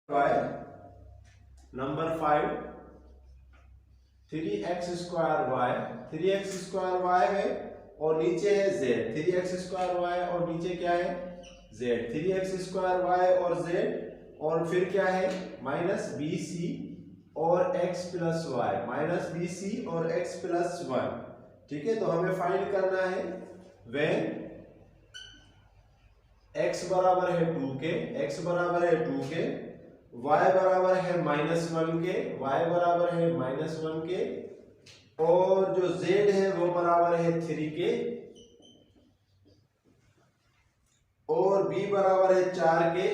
y number 5 3x² है और नीचे है z। 3x² और नीचे क्या है z। 3x² और z और फिर क्या है माइनस bc और x plus y, minus bc और x प्लस 1। ठीक है, तो हमें फाइंड करना है व्हेन x बराबर है 2 के, x बराबर है 2 के, y बराबर है -1 के, y बराबर है -1 के और जो z है वो बराबर है 3 के और b बराबर है 4 के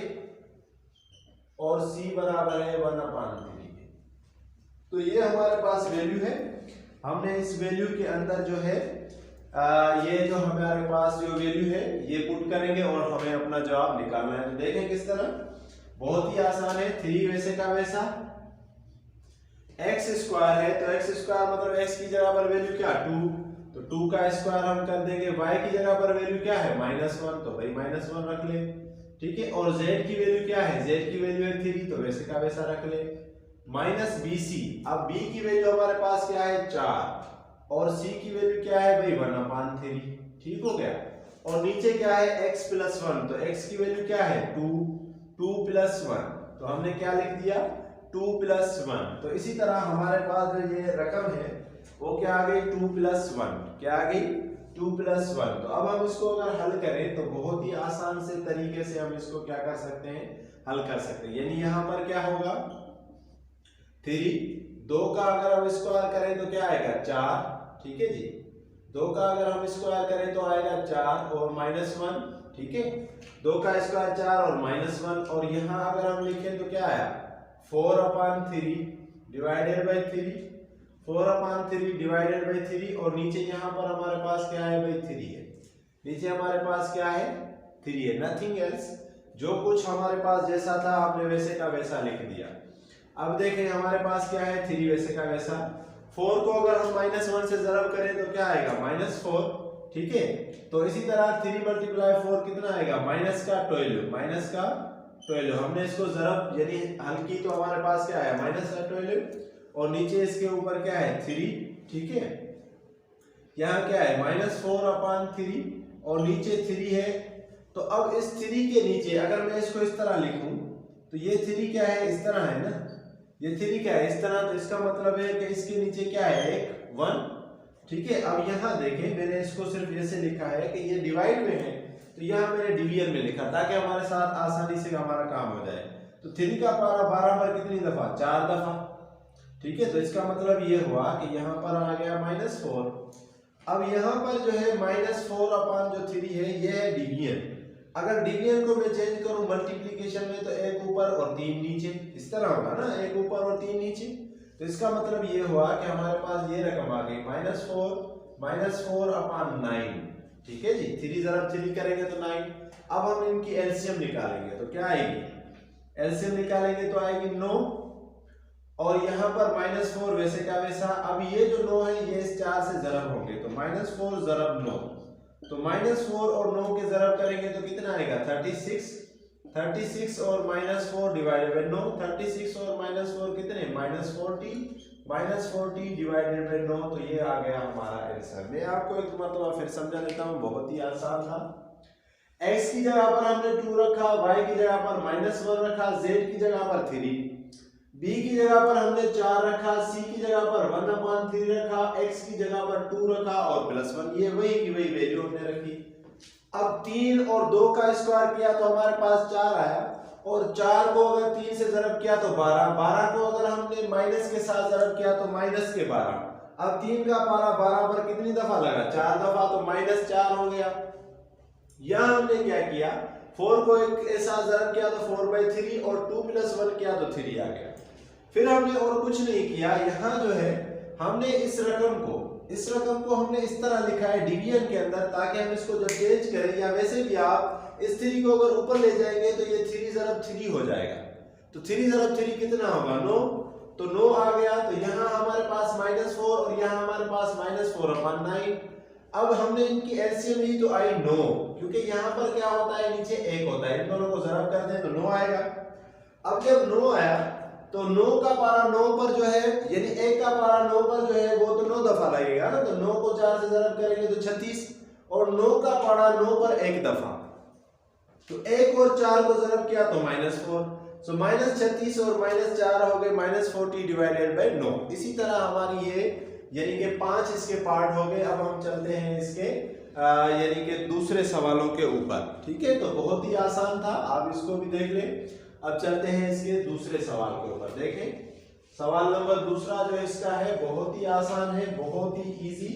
और c बराबर है 1/3 के। तो ये हमारे पास वैल्यू है। हमने इस वैल्यू के अंदर जो है ये जो हमारे पास जो वैल्यू है ये पुट करेंगे और हमें अपना जवाब निकालना है। तो देखें किस तरह, बहुत ही आसान है। 3 वैसे का वैसा, x² है तो x² मतलब x की जगह पर वैल्यू क्या 2, तो 2 का स्क्वायर हम कर देंगे। y की जगह पर वैल्यू क्या है -1, तो भाई -1 रख ले। ठीक है, और z की वैल्यू क्या है, z की वैल्यू है 3, तो वैसे का वैसा रख ले। -bc, अब b की वैल्यू हमारे पास क्या है 4 और c की वैल्यू क्या है भाई 1/3। ठीक हो गया, और नीचे क्या है x प्लस 1, तो x की वैल्यू क्या है 2 प्लस 1, तो हमने क्या लिख दिया 2 प्लस 1। तो इसी तरह हमारे पास जो ये रकम है वो क्या आ गई 2 प्लस 1, क्या आ गई 2 प्लस 1। तो अब हम इसको अगर हल करें तो बहुत ही आसान से तरीके से हम इसको क्या कर सकते हैं, हल कर सकते हैं। यानी यहाँ पर क्या होगा 3, 2 का अगर हम स्क्वायर करें तो क्या आएगा 4। ठीक है जी, 2 का अगर हम स्क्वायर करें तो आएगा 4 और -1। ठीक है, 2 का स्क्वायर 4 और -1 और यहाँ अगर हम लिखें तो क्या आया 4/3 डिवाइडेड बाई 3, 4/3 डिवाइडेड बाई 3 और नीचे यहाँ पर हमारे पास क्या है भाई 3 है। नीचे हमारे पास क्या है 3 है, नथिंग एल्स। जो कुछ हमारे पास जैसा था हमने वैसे का वैसा लिख दिया। अब देखें हमारे पास क्या है 3 वैसे का वैसा। 4 को अगर हम -1 से ज़रब करें तो क्या आएगा -4। ठीक है, तो इसी तरह 3 × 4 कितना आएगा -12। हमने इसको ज़रब यानी हल की तो हमारे पास क्या है -12 और नीचे इसके ऊपर क्या है 3। ठीक है, यहाँ क्या है -4/3 और नीचे 3 है। तो अब इस 3 के नीचे अगर मैं इसको इस तरह लिखूं तो ये 3 क्या है इस तरह है ना, ये 3 क्या है इस तरह, तो इसका मतलब है कि इसके नीचे क्या है एक 1। ठीक है, अब यहाँ देखें मैंने इसको सिर्फ ऐसे लिखा है कि ये डिवाइड में है तो यहाँ मैंने डिवीजन में लिखा ताकि हमारे साथ आसानी से हमारा काम हो जाए। तो 3 का पारा 12 पर कितनी दफा 4 दफा। ठीक है, तो इसका मतलब ये हुआ कि यहाँ पर आ गया -4। अब यहाँ पर जो है -4/3 है ये है डिवीजन। अगर डिवीजन को मैं चेंज करूं मल्टीप्लिकेशन में तो 1 ऊपर और 3 नीचे, इस तरह होगा ना 1 ऊपर और 3 नीचे। तो इसका मतलब ये हुआ कि हमारे पास ये रकम आ गई -4/9। ठीक है जी, 3 ज़रब 3 करेंगे तो 9। अब हम इनकी एलसीएम निकालेंगे तो क्या आएगी, एलसीएम निकालेंगे तो आएगी 9 और यहाँ पर -4 वैसे का वैसा। अब ये जो 9 है ये इस 4 से ज़रब होंगे तो -4 ज़रब 9, तो -4 और 9 के ज़रब करेंगे तो कितना आएगा 36 और -4 डिवाइडेड बाय 9, 36 और -4 कितने -40 डिवाइडेड बाय 9। तो ये आ गया हमारा आंसर। मैं आपको एक मरतबा फिर समझा देता हूँ, बहुत ही आसान था। x की जगह पर हमने 2 रखा, y की जगह पर -1 रखा, z की जगह पर 3, b की जगह पर हमने 4 रखा, c की जगह पर 1/3 रखा, x की जगह पर 2 रखा और +1। ये वही की वही वैल्यू हमने रखी। अब 3 और 2 का स्क्वायर किया तो हमारे पास 4 आया और 4 को अगर 3 से ज़रब किया तो 12, 12 को अगर हमने माइनस के साथ ज़रब किया तो -12। अब 3 का पारा 12 पर कितनी दफा लगा 4 दफा, तो -4 हो गया। यहाँ हमने क्या किया 4 को एक के साथ ज़रब किया तो 4/3 और 2 + 1 किया तो 3 आ गया। फिर हमने और कुछ नहीं किया, यहाँ जो है हमने इस रकम को हमने इस तरह लिखा है डिवीजन के अंदर ताकि हम इसको जब चेंज करें या वैसे भी आप इस 3 को अगर ऊपर ले जाएंगे तो ये 3 ज़रब 3 हो जाएगा। तो 3 ज़रब 3 कितना होगा 9, तो 9 आ गया। तो यहाँ हमारे पास -4 और यहाँ हमारे पास -4/9। अब हमने इनकी एलसीएम ली तो आई 9, क्योंकि यहाँ पर क्या होता है नीचे 1 होता है, इन दोनों को ज़रब कर दें तो 9 आएगा। अब जब 9 आया तो 9 का पारा 9 पर जो है, यानी 1 का पारा 9 पर जो है वो तो 9 दफा लगेगा ना, तो 9 को 4 से ज़रब करेंगे तो 36, और 9 का पारा 9 पर 1 दफा, तो 1 और 4 को ज़रब किया तो -4, सो -36 और -4 हो गए -40 डिवाइडेड बाय 9। इसी तरह हमारी ये यानी कि 5 इसके पार्ट हो गए। अब हम चलते हैं इसके यानी कि दूसरे सवालों के ऊपर, ठीक है। तो बहुत ही आसान था, आप इसको भी देख लें। अब चलते हैं इसके दूसरे सवाल के ऊपर। देखें सवाल नंबर दूसरा जो इसका है बहुत ही आसान है, बहुत ही इजी।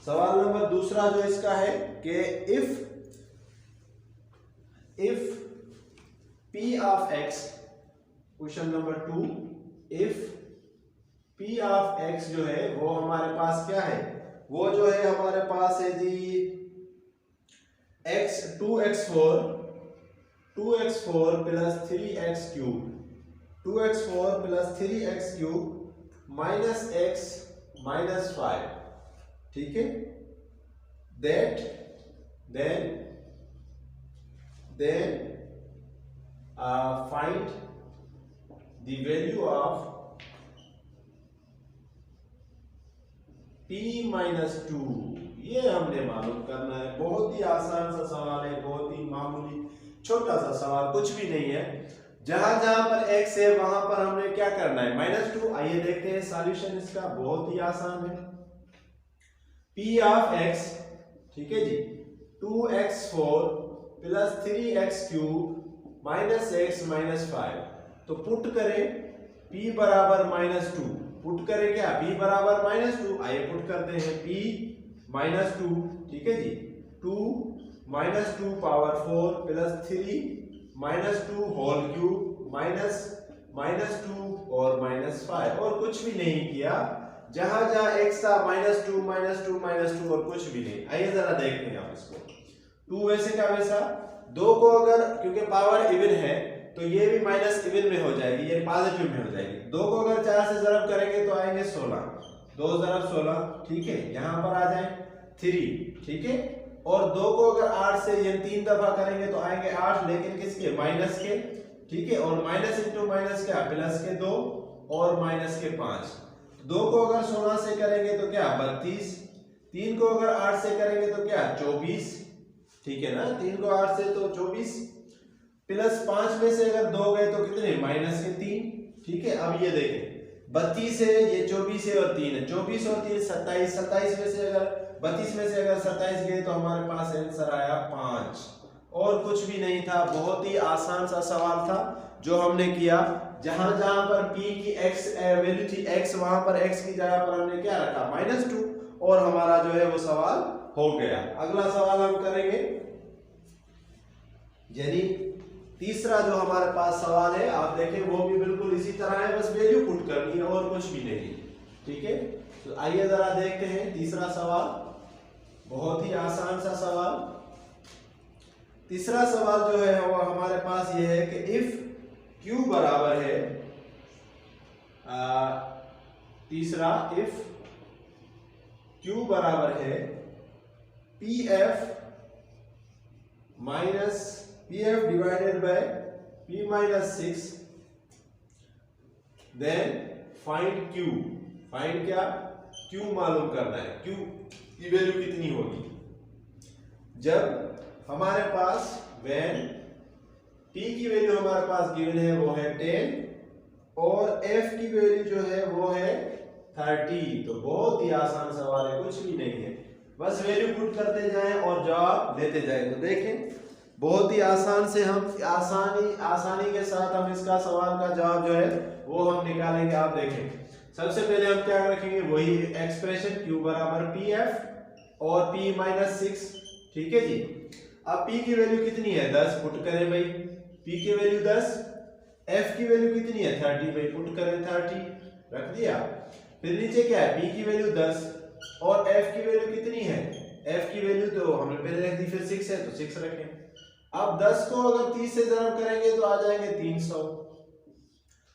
सवाल नंबर दूसरा जो इसका है कि if P of x, question number 2, if P of x जो है वो हमारे पास क्या है, वो जो है हमारे पास है जी x 2x4 plus 3x cube, 2x4 plus 3x cube minus x minus 5, ठीक है। then find the value of p minus 2, ये हमने मालूम करना है। बहुत ही आसान सा सवाल है, बहुत ही मामूली छोटा सा सवाल, कुछ भी नहीं है। जहां जहां पर x है वहां पर हमने क्या करना है, -2। आइए देखते हैं सॉल्यूशन इसका, बहुत ही आसान है। p of x, ठीक है जी, 2x4 plus 3x cube minus x minus 5, तो पुट करें p बराबर -2, पुट करें क्या, p बराबर -2, आइए पुट करते हैं p -2, ठीक है जी, 2 -2 power 4 plus 3 -2 whole cube minus 2 और -5, और कुछ भी नहीं किया। जहां जहां x था -2 और कुछ भी नहीं। आइए जरा देखते हैं आप इसको। 2 वैसे का वैसा, 2 को अगर, क्योंकि पावर इवन है तो ये भी माइनस इवन में हो जाएगी, ये पॉजिटिव में हो जाएगी। 2 को अगर 4 से ज़रब करेंगे तो आएंगे 16, 2 ज़रब 16, ठीक है। यहां पर आ जाए 3, ठीक है। और 2 को अगर 8 से ये 3 दफा करेंगे तो आएंगे 8, लेकिन किसके, माइनस के, ठीक है। और माइनस इंटू माइनस क्या, प्लस के 2 और माइनस के 5। 2 को अगर 16 से करेंगे तो क्या, 32, 3 को अगर 8 से करेंगे तो क्या, 24, ठीक है ना। 3 को 8 से तो 24, प्लस 5 में से अगर 2 गए तो कितने, माइनस के 3, ठीक है। अब ये देखें 32 है, ये 24 है और 3 है, 24 और 3 27, 27 में से अगर 32 में से अगर 27 गए तो हमारे पास आंसर आया 5, और कुछ भी नहीं था। बहुत ही आसान सा सवाल था जो हमने किया। जहां जहां पर p की x वैल्यू थी x, वहां पर x की जगह पर हमने क्या रखा, -2, और हमारा जो है वो सवाल हो गया। अगला सवाल हम करेंगे, यानी तीसरा जो हमारे पास सवाल है, आप देखें वो भी बिल्कुल इसी तरह है, बस वैल्यू पुट करनी है और कुछ भी नहीं, ठीक है। तो आइए जरा देखते हैं तीसरा सवाल, बहुत ही आसान सा सवाल। तीसरा सवाल जो है वो हमारे पास ये है कि इफ Q बराबर है, तीसरा इफ Q बराबर है PF divided by P minus 6, then find Q, find क्या, Q मालूम करना है, Q की वैल्यू कितनी होगी। जब हमारे पास व्हेन P की वैल्यू हमारे पास गिवन है वो है 10 और F की वैल्यू जो है वो है 30, तो बहुत ही आसान सवाल है, कुछ भी नहीं है, बस वैल्यू पुट करते जाएं और जवाब लेते जाएं। तो देखें बहुत ही आसान से हम आसानी के साथ हम इसका सवाल का जवाब जो है वो हम निकालेंगे। आप देखें सबसे पहले हम क्या रखेंगे, वही एक्सप्रेशन Q बराबर PF और P माइनस 6, ठीक है जी। अब P की वैल्यू कितनी है, 10, पुट करें भाई, P की वैल्यू 10, F की वैल्यू कितनी है 30, भाई पुट करें 30, रख दिया। फिर नीचे क्या है, P की वैल्यू 10 और F की वैल्यू कितनी है, F की वैल्यू तो हमने पहले रख दी, फिर 6 है तो 6 रखें। अब 10 को अगर 30 से ज़रब करेंगे तो आ जाएंगे 300,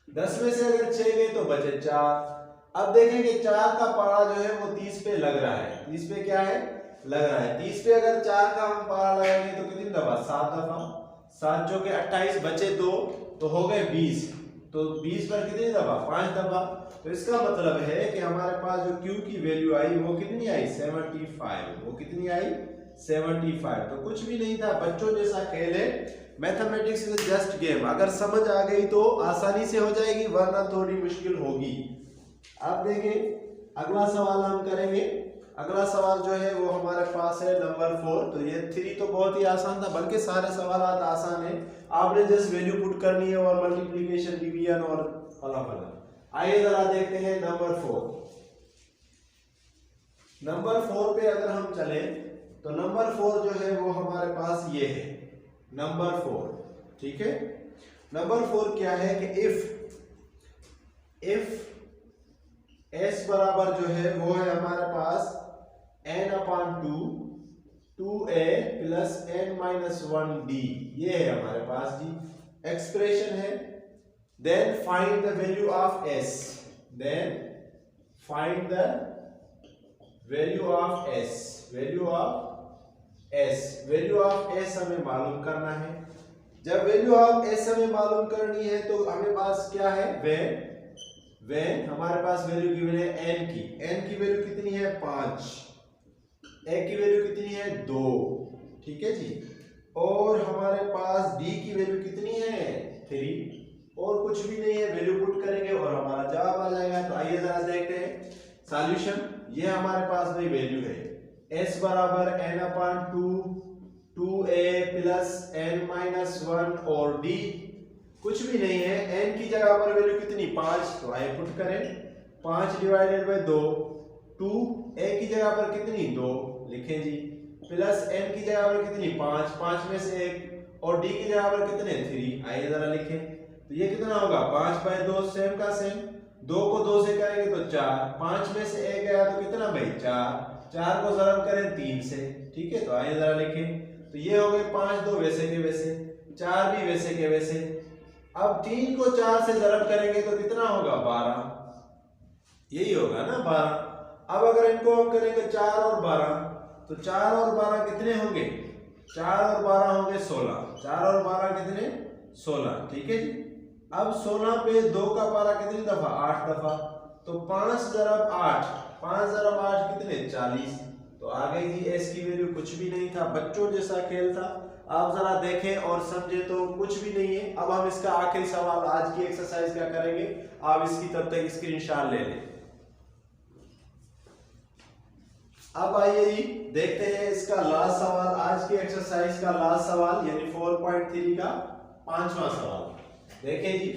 10 में से अगर 6 गए तो बचे 4। अब देखेंगे 4 का पारा जो है वो 30 पे लग रहा है, 30 पे क्या है, लग रहा है। 30 पे अगर 4 का हम पारा लगाएंगे तो कितनी दफा, 7 दफा, 7 चौके 28 बचे 2 तो हो गए 20। तो 20 पर कितनी दफा 5 दफा। तो इसका मतलब है कि हमारे पास जो Q की वैल्यू आई वो कितनी आई 75। वो कितनी आई 75। तो कुछ भी नहीं था, बच्चों जैसा खेल है। Mathematics is just game. अगर समझ आ गई तो आसानी से हो जाएगी, वरना थोड़ी मुश्किल होगी। आप देखें अगला सवाल हम करेंगे। अगला सवाल जो है वो हमारे पास है नंबर 4। तो ये 3 तो बहुत ही आसान था, बल्कि सारे सवाल आसान है। आपने जस्ट वैल्यू पुट करनी है और मल्टीप्लिकेशन डिवीजन और फलाफल। आइए जरा देखते हैं नंबर 4। नंबर 4 पे अगर हम चले तो नंबर 4 जो है वो हमारे पास ये है नंबर 4। ठीक है, नंबर 4 क्या है कि इफ s बराबर जो है वो है हमारे पास n/2 2a प्लस n-1d। ये है हमारे पास जी एक्सप्रेशन है। Then find the value of s। Then find the value of s। Value of s हमें मालूम करना है। जब वैल्यू ऑफ s हमें मालूम करनी है तो हमें पास क्या है when हमारे पास वैल्यू गिवन है n की वैल्यू कितनी है 5, a की वैल्यू कितनी है 2। ठीक है जी, और हमारे पास d की वैल्यू कितनी है 3, और कुछ भी नहीं है। वैल्यू पुट करेंगे और हमारा जवाब आ जाएगा। तो आइए जरा देखते हैं सॉल्यूशन। ये हमारे पास भाई वैल्यू है s बराबर n/2 2a प्लस n-1 और d कुछ भी नहीं है। n की जगह पर वैल्यू कितनी 5, तो आइए पुट करें 5 डिवाइडेड बाय 2। 2 a की जगह पर कितनी 2 लिखें जी, प्लस n की जगह पर कितनी 5 में से 1, और d की जगह पर कितने 3। आइए जरा लिखें तो ये कितना होगा 5/2 सेम का सेम। 2 को 2 से करेंगे तो 4, 5 में से 1 गया तो कितना भाई 4 को ज़रब करें 3 से। ठीक है, तो आइए जरा लिखें तो ये हो गए 5 2 वैसे के वैसे, 4 भी वैसे के वैसे। अब 3 को 4 से ज़रब करेंगे तो कितना होगा 12, यही होगा ना 12। अब अगर इनको हम करेंगे 4 और 12 तो 4 और 12 कितने होंगे 4 और 12 होंगे 16। 4 और 12 कितने 16। ठीक है जी, अब 16 पे 2 का पारा कितनी दफा 8 दफा। तो 5 ज़रब 8 कितने 40। तो आ गई जी s की वैल्यू। कुछ भी नहीं था, बच्चों जैसा खेल था। आप जरा देखें और समझे तो कुछ भी नहीं है। अब हम इसका आखिरी सवाल आज की एक्सरसाइज क्या करेंगे, आप इसकी तब तक स्क्रीनशॉट ले लें। अब आइए जी देखते हैं इसका लास्ट सवाल, आज की एक्सरसाइज का लास्ट सवाल, यानी 4.3 का 5वां सवाल। देखें जी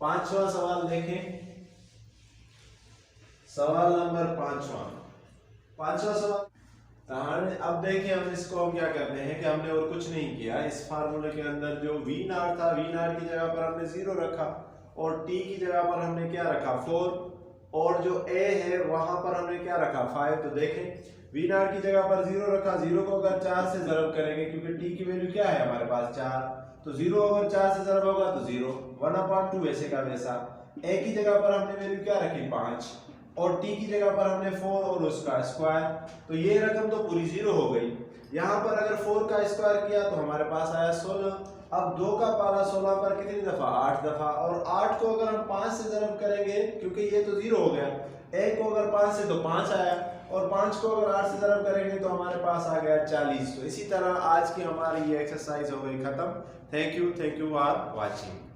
5वां सवाल देखें, सवाल नंबर 5वां सवाल। अब देखें हम इसको क्या करते हैं कि हमने और कुछ नहीं किया। इस फार्मूले के अंदर जो V नॉट था, V नॉट की जगह पर हमने 0 रखा, और T की जगह पर हमने क्या रखा 4, और जो A है वहां पर हमने क्या रखा 5। तो देखें V नॉट की जगह पर 0 रखा, 0 को अगर 4 से ज़रब करेंगे, क्योंकि T की वैल्यू क्या है हमारे पास 4, तो 0 अगर 4 से ज़रब होगा तो 0, 1/2 वैसे का वैसा। A की जगह पर हमने वैल्यू क्या रखी 5, और t की जगह पर हमने 4 और उसका स्क्वायर। तो ये रकम तो पूरी 0 हो गई। यहाँ पर अगर 4 का स्क्वायर किया तो हमारे पास आया 16। अब 2 का पारा 16 पर कितनी दफा 8 दफा, और 8 को अगर हम 5 से ज़रब करेंगे, क्योंकि ये तो 0 हो गया, 1 को अगर 5 से तो 5 आया, और 5 को अगर 8 से ज़रब करेंगे तो हमारे पास आ गया 40। तो इसी तरह आज की हमारी ये एक्सरसाइज हो गई खत्म। Thank you for watching.